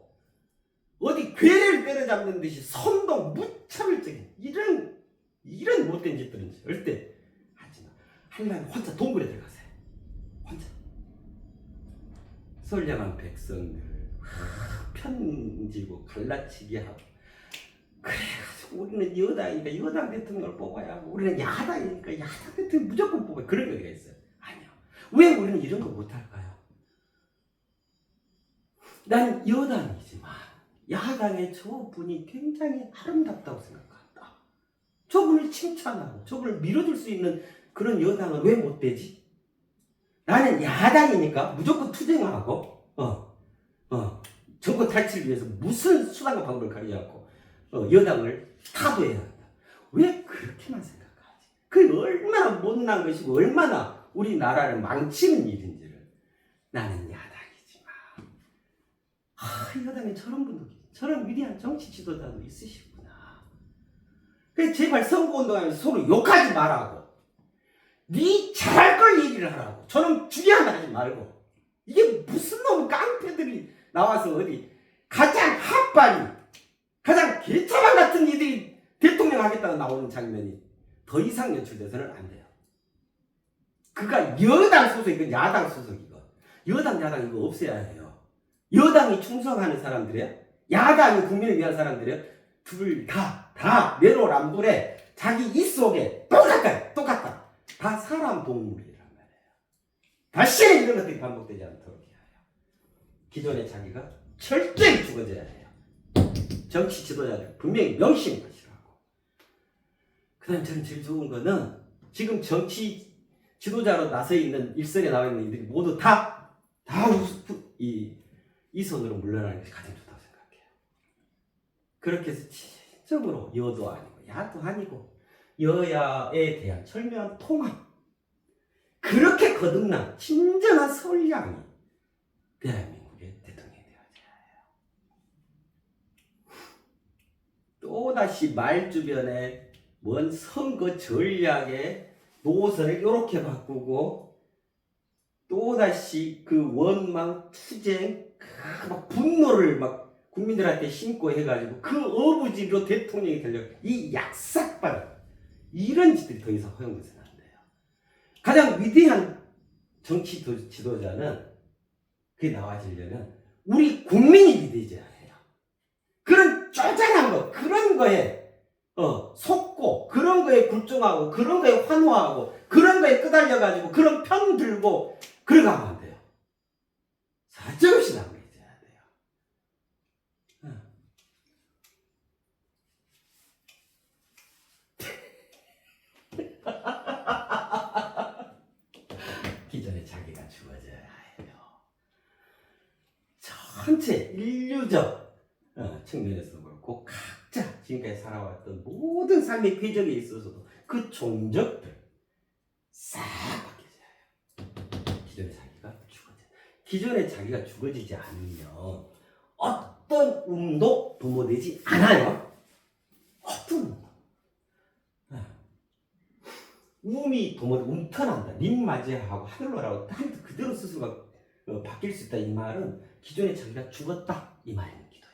어디 괴를 때려잡는 듯이 선동, 무차별적인 이런 못된 짓들은 절대 하지 마. 하려면 혼자 동굴에 들어가세요. 혼자. 선량한 백성들 편지고 갈라치기 하고 그래가지고 우리는 여당이니까 여당 대통령을 뽑아야 하고 우리는 야당이니까 야당 대통령 무조건 뽑아야 그런 거리가 있어요. 아니요. 왜 우리는 이런 거 못할까요? 난 여당이지만 야당의 저분이 굉장히 아름답다고 생각한다. 저분을 칭찬하고 저분을 밀어줄 수 있는 그런 여당은 왜 못 되지? 나는 야당이니까 무조건 투쟁하고 정권 탈취를 위해서 무슨 수단과 방법을 가리지 않고 여당을 타도해야 한다. 왜 그렇게만 생각하지? 그게 얼마나 못난 것이고 얼마나 우리나라를 망치는 일인지를. 나는 야당이지만 여당에 저런 분도 저런 위대한 정치 지도자도 있으시구나. 그래서 제발 선거운동하면서 서로 욕하지 말라고. 네 잘할 걸 얘기를 하라고. 저는 중요한 하지 말고. 이게 무슨 놈 깡패들이 나와서 어디 가장 핫발이 가장 개차반 같은 이들이 대통령 하겠다고 나오는 장면이 더 이상 연출돼서는 안 돼요. 그가 여당 소속이건 야당 소속이건 여당 야당 이거 없애야 해요. 여당이 충성하는 사람들이에요. 야당이 국민을 위한 사람들이에요. 둘 다 내로남불에 자기 입속에 똑같다. 다 사람 동물이란 말이에요. 다시는 이런 것들이 반복되지 않도록 해야 해요. 기존에 자기가 철저히 죽어져야 해요. 정치 지도자들 분명히 명심하시라고. 그 다음에 저는 제일 좋은 거는 지금 정치 지도자로 나서 있는 일선에 나와 있는 이들이 모두 이 손으로 물러나는 것이 가장 좋다고 생각해요. 그렇게 해서 진정으로 여도 아니고 야도 아니고 여야에 대한 철저한 통합, 그렇게 거듭난 진정한 선량이 대한민국의 대통령이 되어져야 해요. 또다시 말 주변에 뭔 선거 전략의 노선을 이렇게 바꾸고 또다시 그 원망, 투쟁, 막 분노를 막 국민들한테 심고 해가지고 그 어부지로 대통령이 되려고 이 약삭빠른 이런 짓들이 더 이상 허용돼서는 안 돼요. 가장 위대한 정치 지도자는 그게 나와지려면 우리 국민이 위대해져야 해요. 그런 쪼잔한 거, 그런 거에 속고, 그런 거에 굴종하고, 그런 거에 환호하고, 그런 거에 끄달려가지고, 그런 편 들고, 그러고 하면 안 돼요. 사정없이 남겨져야 돼요. 기존에 자기가 주어져야 해요. 전체 인류적 측면에서도 그렇고 각자 지금까지 살아왔던 모든 삶의 궤적에 있어서도 그 종적들 싹 바뀌어져야 해요. 기존에 자기가 죽어지지 않으면 어떤 움도 도모되지 않아요. 어떤 움도. 움이 도무지 움터난다. 님맞이하고 하늘나라하고 그대로 스스로가 바뀔 수 있다. 이 말은 기존에 자기가 죽었다. 이 말입니다.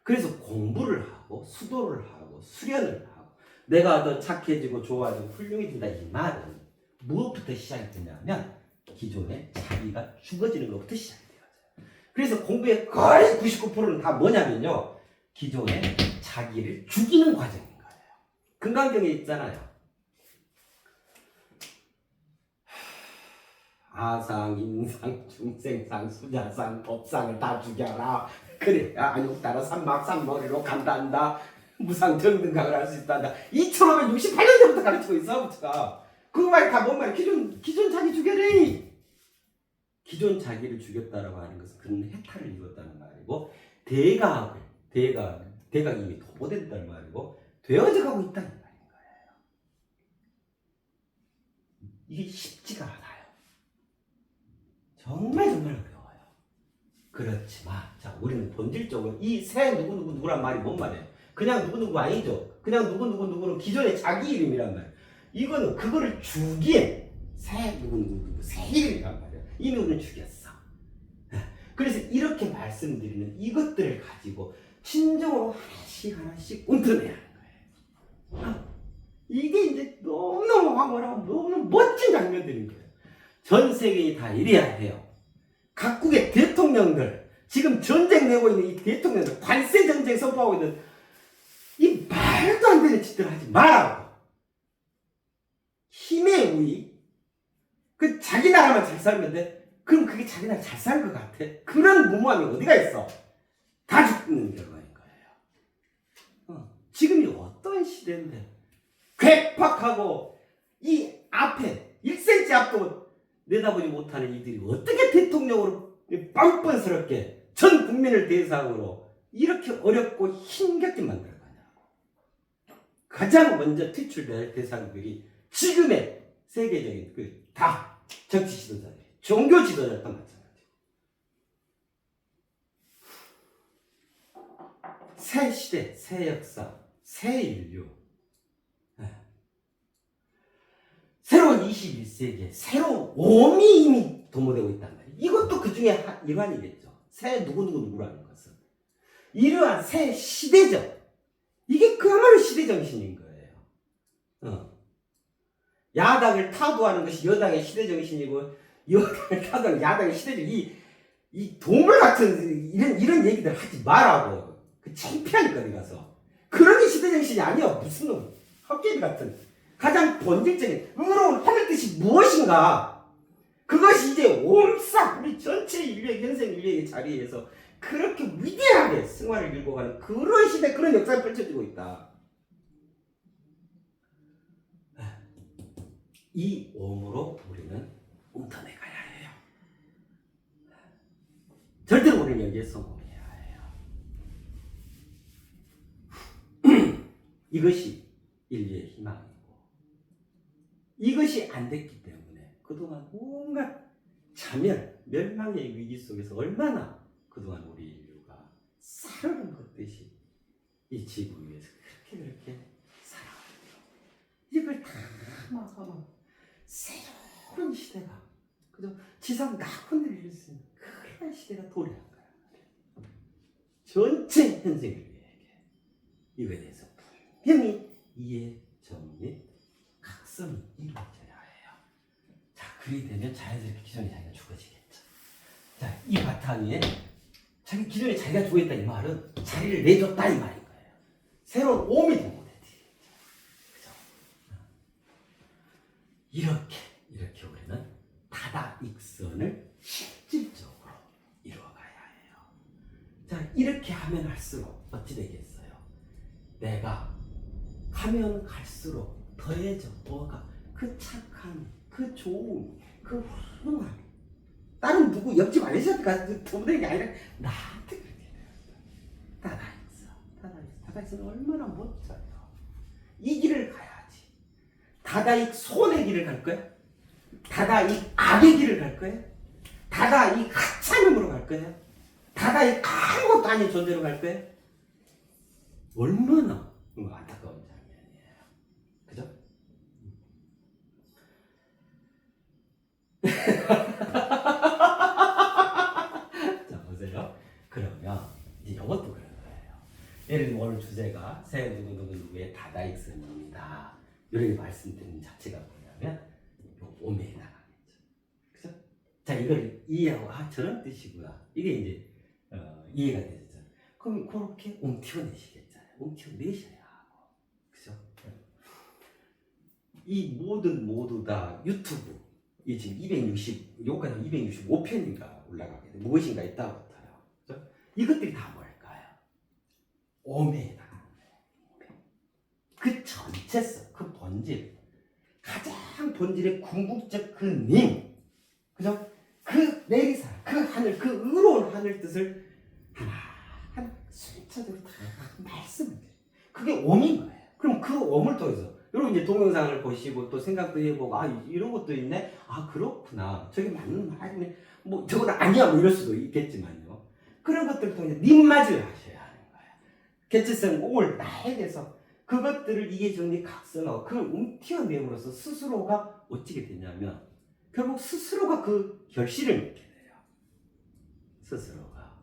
그래서 공부를 하고 수도를 하고 수련을 하고 내가 더 착해지고 좋아지고 훌륭해진다. 이 말은 무엇부터 시작이 되냐면 기존에 자기가 죽어지는 것부터 시작이 돼요. 그래서 공부의 거의 99%는 다 뭐냐면요. 기존에 자기를 죽이는 과정인 거예요. 금강경에 있잖아요. 아상, 인상, 중생상, 수자상, 법상을 다 죽여라. 그래, 아니 따라 삼막삼머리로 간단다. 무상정등강을 할 수 있단다. 2568년도부터 가르치고 있어, 부처가. 그 말 다 뭔 말? 기존 자기 죽여라. 기존 자기를 죽였다라고 하는 것은 그는 해탈을 이뤘다는 말이고, 대각이 이미 도보된다는 말이고, 되어져 가고 있다는 말인 거예요. 이게 쉽지가 않아요. 정말 어려워요. 그렇지만 자, 우리는 본질적으로 이 새 누구누구란 말이 뭔 말이에요? 그냥 누구누구 아니죠. 그냥 누구누구는 기존의 자기 이름이란 말이에요. 이거는 그거를 죽인 새 누구누구 새 이름이란 말이에요. 이미 우리는 죽였어. 그래서 이렇게 말씀드리는 이것들을 가지고 진정으로 하나씩 움켜내야 하는 거예요. 이게 이제 너무너무 황홀하고 너무너무 멋진 장면들인 거예요. 전 세계에 다 이래야 해요. 각국의 대통령들, 지금 전쟁 내고 있는 이 대통령들, 관세 전쟁 선포하고 있는 이 말도 안 되는 짓들 하지 말라고. 힘의 우위, 그 자기 나라만 잘 살면 돼. 그럼 그게 자기 나라 잘 살 것 같아? 그런 무모함이 어디가 있어? 다 죽는 결과인 거예요. 지금이 어떤 시대인데 괴팍하고 이 앞에 1cm 앞도 내다보지 못하는 이들이 어떻게 대통령으로 뻔뻔스럽게 전 국민을 대상으로 이렇게 어렵고 힘겹게 만들어 가냐고. 가장 먼저 퇴출될 대상들이 지금의 세계적인 다 정치 지도자들, 종교 지도자들도 마찬가지고. 새 시대, 새 역사, 새 인류. 새로운 21세기에 새로운 오미 이미 도모되고 있단 말이에요. 이것도 그 중에 일환이겠죠. 새 누구라는 것은. 이러한 새 시대적. 이게 그야말로 시대정신인 거예요. 야당을 타도하는 것이 여당의 시대정신이고, 여당을 타도하는 야당의 시대적. 이 도물 같은 이런 얘기들 하지 말라고. 그 창피하니까 어디 가서. 그런 게 시대정신이 아니야. 무슨 놈. 헛개비 같은. 가장 본질적인 의로운 하늘 뜻이 무엇인가? 그것이 이제 옴싹 우리 전체 인류의 현생 인류의 자리에서 그렇게 위대하게 승화를 이루고 가는 그런 시대, 그런 역사가 펼쳐지고 있다. 이 옴으로 우리는 움터내 가야 해요. 절대로 우리는 여기에 성공해야 해요. 이것이 인류의 희망이고, 이것이 안 됐기 때문에 그동안 온갖 자멸, 멸망의 위기 속에서 얼마나 그동안 우리 인류가 살아온 것듯이 이 지구 위에서 그렇게 살아왔죠. 이걸 다 막아서 새로운 시대가, 그죠? 지상 낙원을 이룰 수 있는 그런 시대가 도래한 거야. 전체 현생 인류에게 이거에 대해서 분명히 이해, 정리, 각성이 이루어져야 해요. 자, 그리 되면 자연스럽게 기존에 자기가 죽어지겠죠. 자, 이 바탕 위에 기존에 자기가 죽어있다 이 말은 자리를 내줬다 이 말인 거예요. 새로운 오미 도모되지. 그죠? 이렇게 우리는 다다익선을 실질적으로 이루어가야 해요. 자, 이렇게 하면 할수록 어찌 되겠어요? 내가 가면 갈수록 더해져 뭐가 그 착한, 그 좋은, 그 훌륭한, 다른 누구 옆집 아저씨한테 도움되는 게 아니라 나한테 그렇게 돼요. 다다익선 얼마나 멋져요. 이 길을 가야지. 다다익 손의 길을 갈 거야? 다다익 악의 길을 갈 거야? 다다익 하찮음으로 갈 거야? 다다익 아무것도 아닌 존재로 갈 거야? 얼마나 안타까운 장면이에요. 그죠? 자 보세요. 그러면 이제 이것도 그런 거예요. 예를 들면 오늘 주제가 새 누구누구누구의 다다익선입니다. 이렇게 말씀드리는 자체가 뭐냐면 요 오매에 나가겠죠. 그죠? 자 이걸 이해하고 아 저런 뜻이구나. 이게 이제 이해가 되죠. 그럼 그렇게 웅티어내시겠잖아요. 웅티어내셔야 하고. 그죠? 이 모두 다 유튜브 이 지금 260 여기까지 265편인가 올라가게 돼. 무엇인가 있다고 같아요. 그죠? 이것들이 다 뭘까요? 오매에 나가는 거예요. 그 전체성, 그 본질, 가장 본질의 궁극적 그 님, 그죠? 그 내리사, 그 하늘, 그 의로운 하늘 뜻을 하나 순차적으로 다 말씀을 드려요. 그게 옴인 거예요. 그럼 그 옴을 통해서 여러분 이제 동영상을 보시고 또 생각도 해보고 아 이런 것도 있네. 아 그렇구나. 저게 맞는 말이네. 뭐 저건 아니야 뭐 이럴 수도 있겠지만요. 그런 것들을 통해서 님맞이를 하셔야 하는 거예요. 개체성 올 나에게서 그것들을 이해 정리 각성하고 그걸 움튀어내므로써 스스로가 어찌게 되냐면 결국 스스로가 그 결실을 맺게 돼요. 스스로가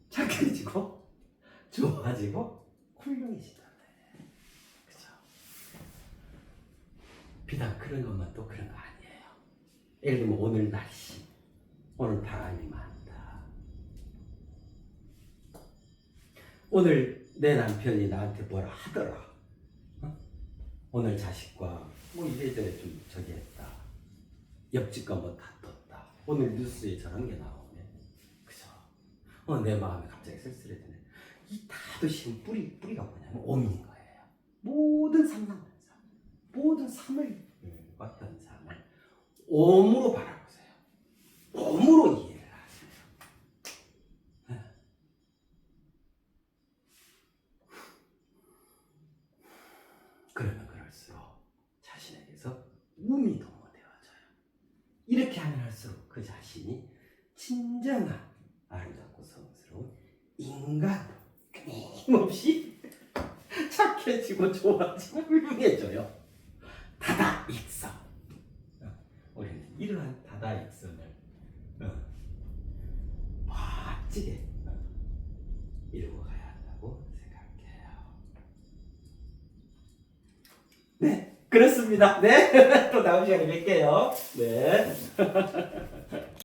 착해지고 좋아지고 훌륭해진다. 그죠? 비단 그런 것만 또 그런 거 아니에요. 예를 들면 오늘 날씨, 오늘 바람이 많다. 오늘 내 남편이 나한테 뭐라 하더라. 오늘 자식과 뭐 이래저래 좀 저기 했다. 옆집과 뭐 다퉜다. 오늘 뉴스에 저런 게 나오네. 그죠? 내 마음이 갑자기 쓸쓸해지네. 이 다드신 뿌리가 뭐냐면 옴인 거예요. 모든 상상관사, 모든 삶을 현상을 옴으로 바라보세요. 옴으로 이해를 하세요. 그러면 그럴수록 자신에게서 움이 도모되어져요. 이렇게 하면 할수록 그 자신이 진정한 아름답고 성스러운 인간으로 끊임없이 착해지고 좋아지고 훌륭해져요. 다다익선. 우리는 이러한 다다익선을 멋지게 이루고 가야 한다고 생각해요. 네, 그렇습니다. 네, 또 다음 시간에 뵐게요. 네.